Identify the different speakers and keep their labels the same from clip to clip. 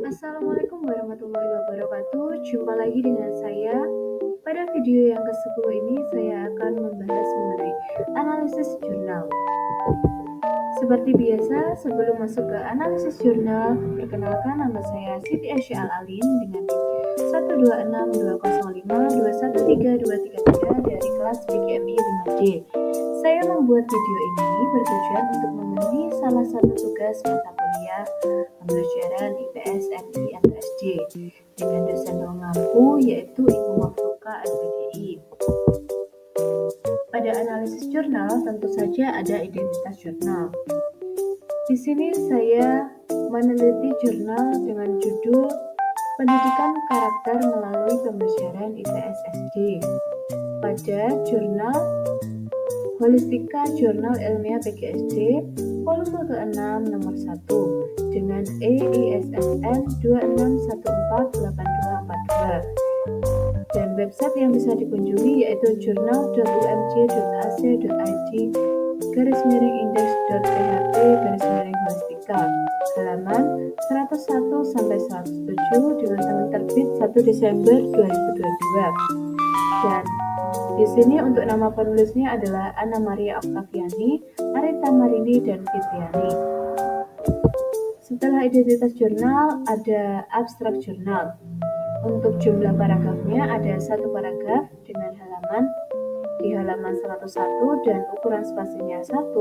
Speaker 1: Assalamualaikum warahmatullahi wabarakatuh. Jumpa lagi dengan saya. Pada video yang ke-10 ini saya akan membahas mengenai analisis jurnal. Seperti biasa, sebelum masuk ke analisis jurnal, perkenalkan nama saya Siti Asya Al-Alin dengan NIM 12620521323 dari kelas PGMI 5D. Saya membuat video ini bertujuan untuk memenuhi salah satu tugas mata kuliah pembelajaran IPS MI atau SD dengan dosen pengampu yaitu Ibu Mafruka LPDI. Pada analisis jurnal tentu saja ada identitas jurnal. Di sini saya meneliti jurnal dengan judul Pendidikan Karakter Melalui Pembelajaran IPS SD. Pada jurnal Holistika Jurnal Ilmiah PGSD volume ke-6 nomor 1 dengan EISSN 26148242 dan website yang bisa dikunjungi yaitu journal.umj.ac.id/index.php/holistika halaman 101 sampai 107 dengan tanggal terbit 1 Desember 2022. Dan di sini untuk nama penulisnya adalah Anna Maria Octaviani, Arita Marini, dan Fitriani. Setelah identitas jurnal, ada abstrak jurnal. Untuk jumlah paragrafnya ada satu paragraf dengan halaman di halaman 101 dan ukuran spasinya 1.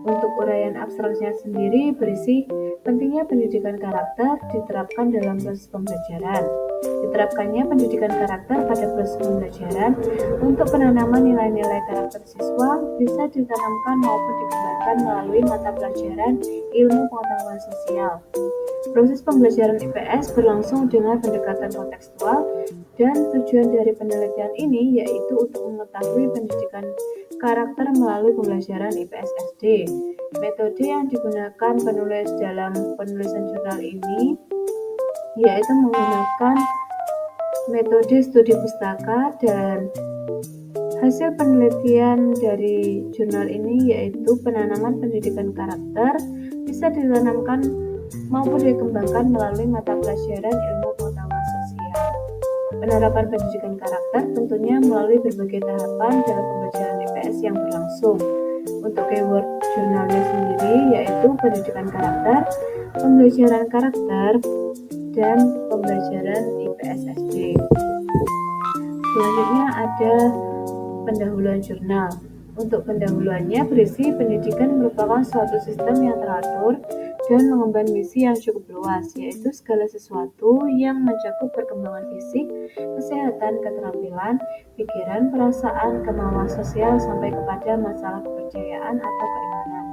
Speaker 1: Untuk uraian abstraknya sendiri berisi pentingnya pendidikan karakter diterapkan dalam proses pembelajaran. Diterapkannya pendidikan karakter pada proses pembelajaran untuk penanaman nilai-nilai karakter siswa bisa ditanamkan maupun dikembangkan melalui mata pelajaran ilmu pengetahuan sosial. Proses pembelajaran IPS berlangsung dengan pendekatan kontekstual dan tujuan dari penelitian ini yaitu untuk mengetahui pendidikan karakter melalui pembelajaran IPS SD. Metode yang digunakan penulis dalam penulisan jurnal ini yaitu menggunakan metode studi pustaka dan hasil penelitian dari jurnal ini yaitu penanaman pendidikan karakter bisa ditanamkan maupun dikembangkan melalui mata pelajaran ilmu pengetahuan sosial. Penerapan pendidikan karakter tentunya melalui berbagai tahapan dalam pembelajaran IPS yang berlangsung. Untuk keyword jurnalnya sendiri yaitu pendidikan karakter, pembelajaran karakter, dan pembelajaran IPS SD. Selanjutnya ada pendahuluan jurnal. Untuk pendahuluannya berisi pendidikan merupakan suatu sistem yang teratur dan mengemban misi yang cukup luas, yaitu segala sesuatu yang mencakup perkembangan fisik, kesehatan, keterampilan, pikiran, perasaan, kemauan sosial, sampai kepada masalah kepercayaan atau keimanan.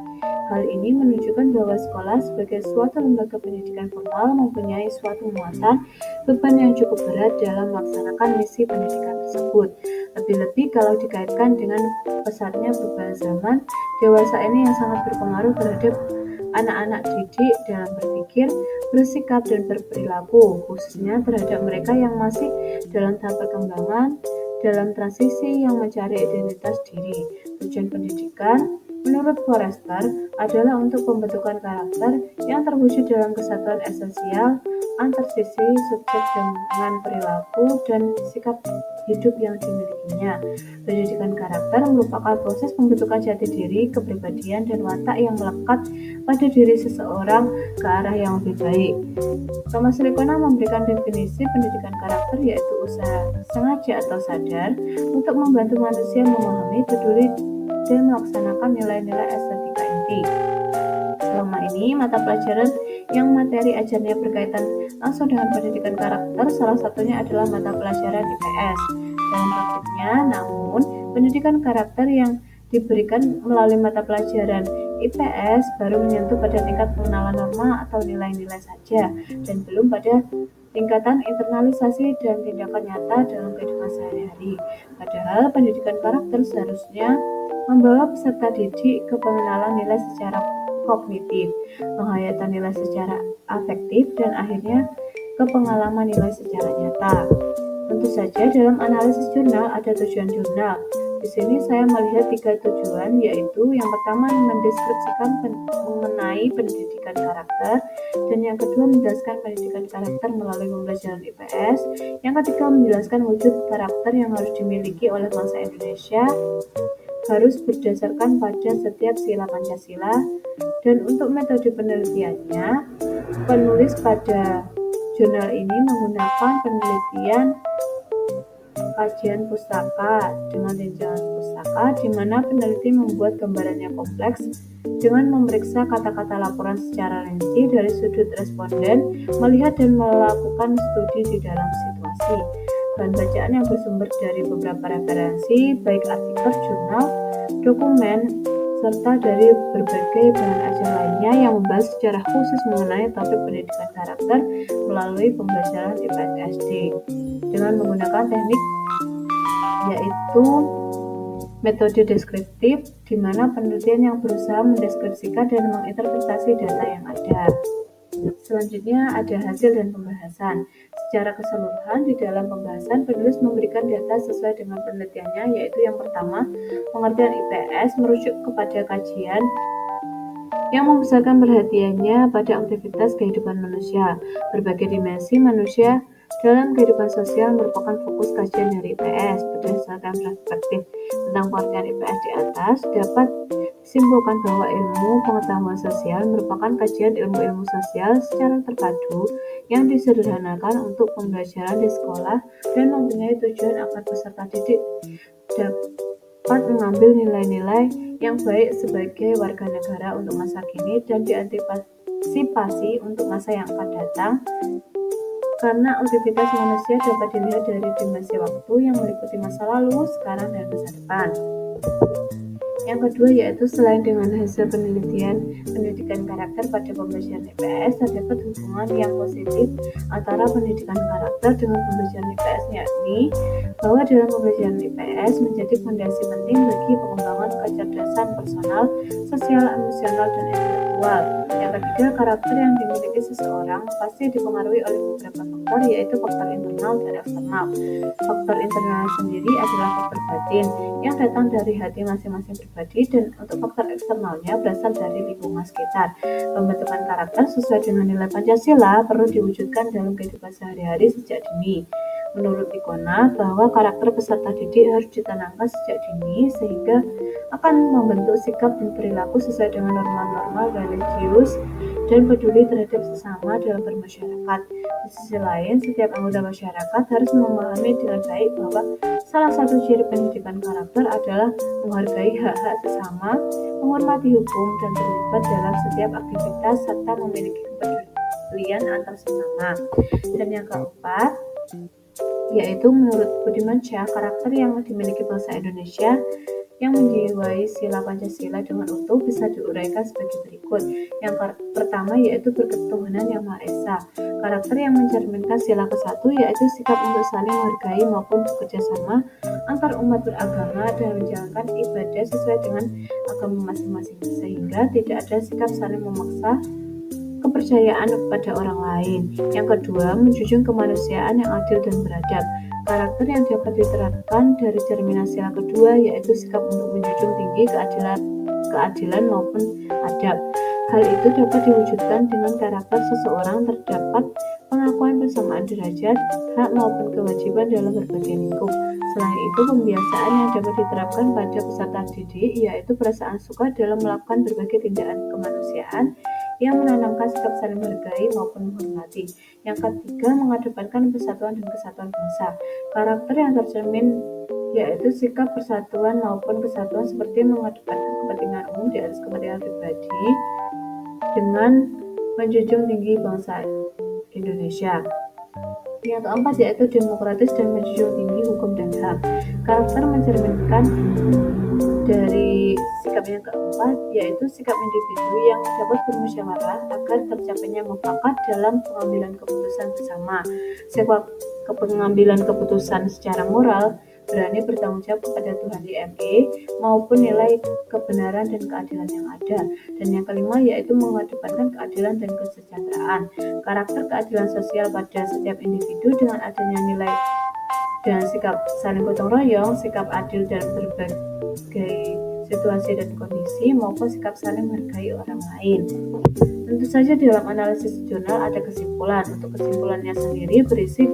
Speaker 1: Hal ini menunjukkan bahwa sekolah sebagai suatu lembaga pendidikan formal mempunyai suatu muatan beban yang cukup berat dalam melaksanakan misi pendidikan tersebut. Lebih-lebih kalau dikaitkan dengan pesatnya perubahan zaman, dewasa ini yang sangat berpengaruh terhadap anak-anak didik dalam berpikir, bersikap, dan berperilaku, khususnya terhadap mereka yang masih dalam tahap perkembangan, dalam transisi yang mencari identitas diri. Tujuan pendidikan menurut Forrester adalah untuk pembentukan karakter yang terwujud dalam kesatuan esensial antar sisi subjek dengan perilaku dan sikap hidup yang dimilikinya. Pendidikan karakter merupakan proses pembentukan jati diri, kepribadian, dan watak yang melekat pada diri seseorang ke arah yang lebih baik. Thomas Lekona memberikan definisi pendidikan karakter yaitu usaha sengaja atau sadar untuk membantu manusia memahami, peduli, dan melaksanakan nilai-nilai estetika inti. Selama ini, mata pelajaran yang materi ajarnya berkaitan langsung dengan pendidikan karakter, salah satunya adalah mata pelajaran IPS. Dalam praktiknya, namun, pendidikan karakter yang diberikan melalui mata pelajaran IPS baru menyentuh pada tingkat pengenalan norma atau nilai-nilai saja, dan belum pada tingkatan internalisasi dan tindakan nyata dalam kehidupan sehari-hari. Padahal pendidikan karakter seharusnya membawa peserta didik ke pengenalan nilai secara kognitif, penghayatan nilai secara afektif, dan akhirnya ke pengalaman nilai secara nyata. Tentu saja dalam analisis jurnal ada tujuan jurnal. di sini saya melihat 3 tujuan, yaitu yang pertama mendeskripsikan mengenai pendidikan karakter, dan yang kedua menjelaskan pendidikan karakter melalui pembelajaran IPS, yang ketiga menjelaskan wujud karakter yang harus dimiliki oleh bangsa Indonesia harus berdasarkan pada setiap sila Pancasila. Dan untuk metode penelitiannya, penulis pada jurnal ini menggunakan penelitian kajian pustaka dengan tinjauan pustaka, di mana peneliti membuat gambarannya kompleks dengan memeriksa kata-kata laporan secara rinci dari sudut responden, melihat dan melakukan studi di dalam situasi. Bahan bacaan yang bersumber dari beberapa referensi, baik artikel, jurnal, dokumen, serta dari berbagai bahan ajar lainnya yang membahas secara khusus mengenai topik pendidikan karakter melalui pembelajaran IPS SD dengan menggunakan teknik yaitu metode deskriptif, di mana penelitian yang berusaha mendeskripsikan dan menginterpretasi data yang ada. Selanjutnya ada hasil dan pembahasan. Secara keseluruhan di dalam pembahasan, penulis memberikan data sesuai dengan penelitiannya, yaitu yang pertama, pengertian IPS merujuk kepada kajian yang membesarkan perhatiannya pada aktivitas kehidupan manusia. Berbagai dimensi manusia dalam kehidupan sosial merupakan fokus kajian dari IPS. Berdasarkan perspektif tentang pengertian IPS di atas, dapat disimpulkan bahwa ilmu pengetahuan sosial merupakan kajian ilmu-ilmu sosial secara terpadu yang disederhanakan untuk pembelajaran di sekolah dan mempunyai tujuan agar peserta didik dapat mengambil nilai-nilai yang baik sebagai warga negara untuk masa kini dan diantisipasi untuk masa yang akan datang, karena aktivitas manusia dapat dilihat dari dimensi waktu yang meliputi masa lalu, sekarang, dan masa depan. Yang kedua yaitu selain dengan hasil penelitian pendidikan karakter pada pembelajaran IPS, terdapat hubungan yang positif antara pendidikan karakter dengan pembelajaran IPS, yakni bahwa dalam pembelajaran IPS menjadi fondasi penting bagi pengembangan kecerdasan personal, sosial, emosional, dan intelektual. Yang ketiga, karakter yang dimiliki seseorang pasti dipengaruhi oleh beberapa faktor, yaitu faktor internal dan eksternal. Faktor internal sendiri adalah faktor batin yang datang dari hati masing-masing pribadi, dan untuk faktor eksternalnya berasal dari lingkungan sekitar. Pembentukan karakter sesuai dengan nilai Pancasila perlu diwujudkan dalam kehidupan sehari-hari sejak dini. Menurut Ikona, bahwa karakter peserta didik harus ditanamkan sejak dini sehingga akan membentuk sikap dan perilaku sesuai dengan norma-norma religius dan peduli terhadap sesama dalam bermasyarakat. Di sisi lain, setiap anggota masyarakat harus memahami dengan baik bahwa salah satu ciri pendidikan karakter adalah menghargai hak-hak sesama, menghormati hukum, dan terlibat dalam setiap aktivitas serta memiliki kepedulian antar sesama. Dan yang keempat, yaitu menurut Budiman Syah, karakter yang dimiliki bangsa Indonesia yang menjiwai sila Pancasila dengan utuh bisa diuraikan sebagai berikut. Yang pertama yaitu berketuhanan yang Maha Esa. Karakter yang mencerminkan sila ke-1 yaitu sikap untuk saling menghargai maupun bekerja sama antar umat beragama dan menjalankan ibadah sesuai dengan agama masing-masing, sehingga tidak ada sikap saling memaksa kepercayaan kepada orang lain. Yang kedua, menjunjung kemanusiaan yang adil dan beradab. Karakter yang dapat diterapkan dari cerminan sila kedua yaitu sikap untuk menjunjung tinggi keadilan maupun adab. Hal itu dapat diwujudkan dengan karakter seseorang terdapat pengakuan persamaan derajat, hak maupun kewajiban dalam berbagai lingkup. Selain itu, pembiasaan yang dapat diterapkan pada peserta didik yaitu perasaan suka dalam melakukan berbagai tindakan kemanusiaan yang menanamkan sikap saling menghargai maupun menghormati. Yang ketiga, mengedepankan persatuan dan kesatuan bangsa. Karakter yang tercermin yaitu sikap persatuan maupun kesatuan seperti mengedepankan kepentingan umum di atas kepentingan pribadi dengan menjunjung tinggi bangsa Indonesia. Yang keempat yaitu demokratis dan menjunjung tinggi hukum dan HAM. Karakter mencerminkan dari sikap yang keempat yaitu sikap individu yang dapat bermusyawarah agar tercapainya mufakat dalam pengambilan keputusan bersama. Sikap pengambilan keputusan secara moral, berani bertanggung jawab kepada Tuhan YME maupun nilai kebenaran dan keadilan yang ada. Dan yang kelima yaitu mengedepankan keadilan dan kesejahteraan. Karakter keadilan sosial pada setiap individu dengan adanya nilai dengan sikap saling gotong royong, sikap adil dalam berbagai situasi dan kondisi, maupun sikap saling menghargai orang lain. Tentu saja di dalam analisis jurnal ada kesimpulan. Untuk kesimpulannya sendiri berisi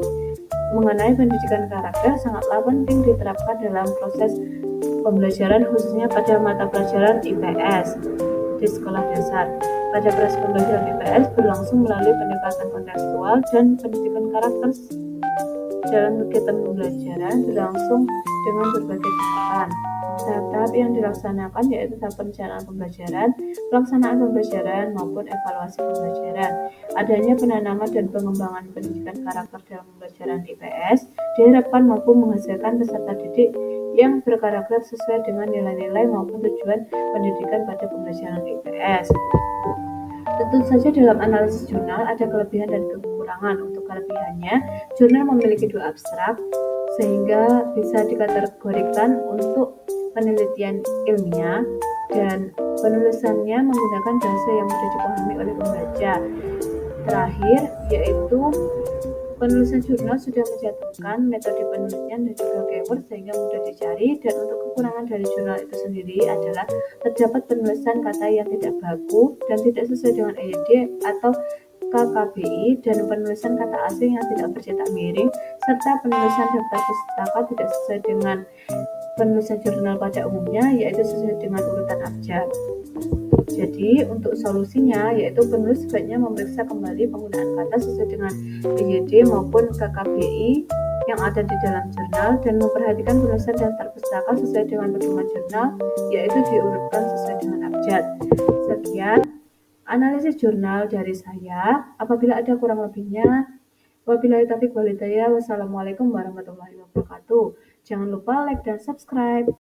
Speaker 1: mengenai pendidikan karakter sangatlah penting diterapkan dalam proses pembelajaran, khususnya pada mata pelajaran IPS di sekolah dasar. Pada proses pembelajaran IPS berlangsung melalui pendekatan kontekstual dan pendidikan karakter dalam kegiatan pembelajaran berlangsung dengan berbagai tahapan. Tahap-tahap yang dilaksanakan yaitu tahap perencanaan pembelajaran, pelaksanaan pembelajaran, maupun evaluasi pembelajaran. Adanya penanaman dan pengembangan pendidikan karakter dalam pembelajaran IPS diharapkan mampu menghasilkan peserta didik yang berkarakter sesuai dengan nilai-nilai maupun tujuan pendidikan pada pembelajaran IPS. Tentu saja dalam analisis jurnal ada kelebihan dan kekurangan. Untuk kelebihannya, jurnal memiliki 2 abstrak sehingga bisa dikategorikan untuk penelitian ilmiah dan penulisannya menggunakan bahasa yang mudah dipahami oleh pembaca. Terakhir, yaitu penulisan jurnal sudah mencantumkan metode penelitian dan juga keyword sehingga mudah dicari. Dan untuk kekurangan dari jurnal itu sendiri adalah terdapat penulisan kata yang tidak baku dan tidak sesuai dengan EYD atau KKBI, dan penulisan kata asing yang tidak bercetak miring, serta penulisan daftar pustaka tidak sesuai dengan penulisan jurnal pada umumnya, yaitu sesuai dengan urutan abjad. Jadi untuk solusinya yaitu penulis sebaiknya memeriksa kembali penggunaan kata sesuai dengan EYD maupun KKBI yang ada di dalam jurnal dan memperhatikan penulisan daftar pustaka sesuai dengan pedoman jurnal, yaitu diurutkan sesuai dengan abjad. Sekian analisis jurnal dari saya. Apabila ada kurang lebihnya, wabillahi taufiq wal hidayah. Wassalamualaikum warahmatullahi wabarakatuh. Jangan lupa like dan subscribe.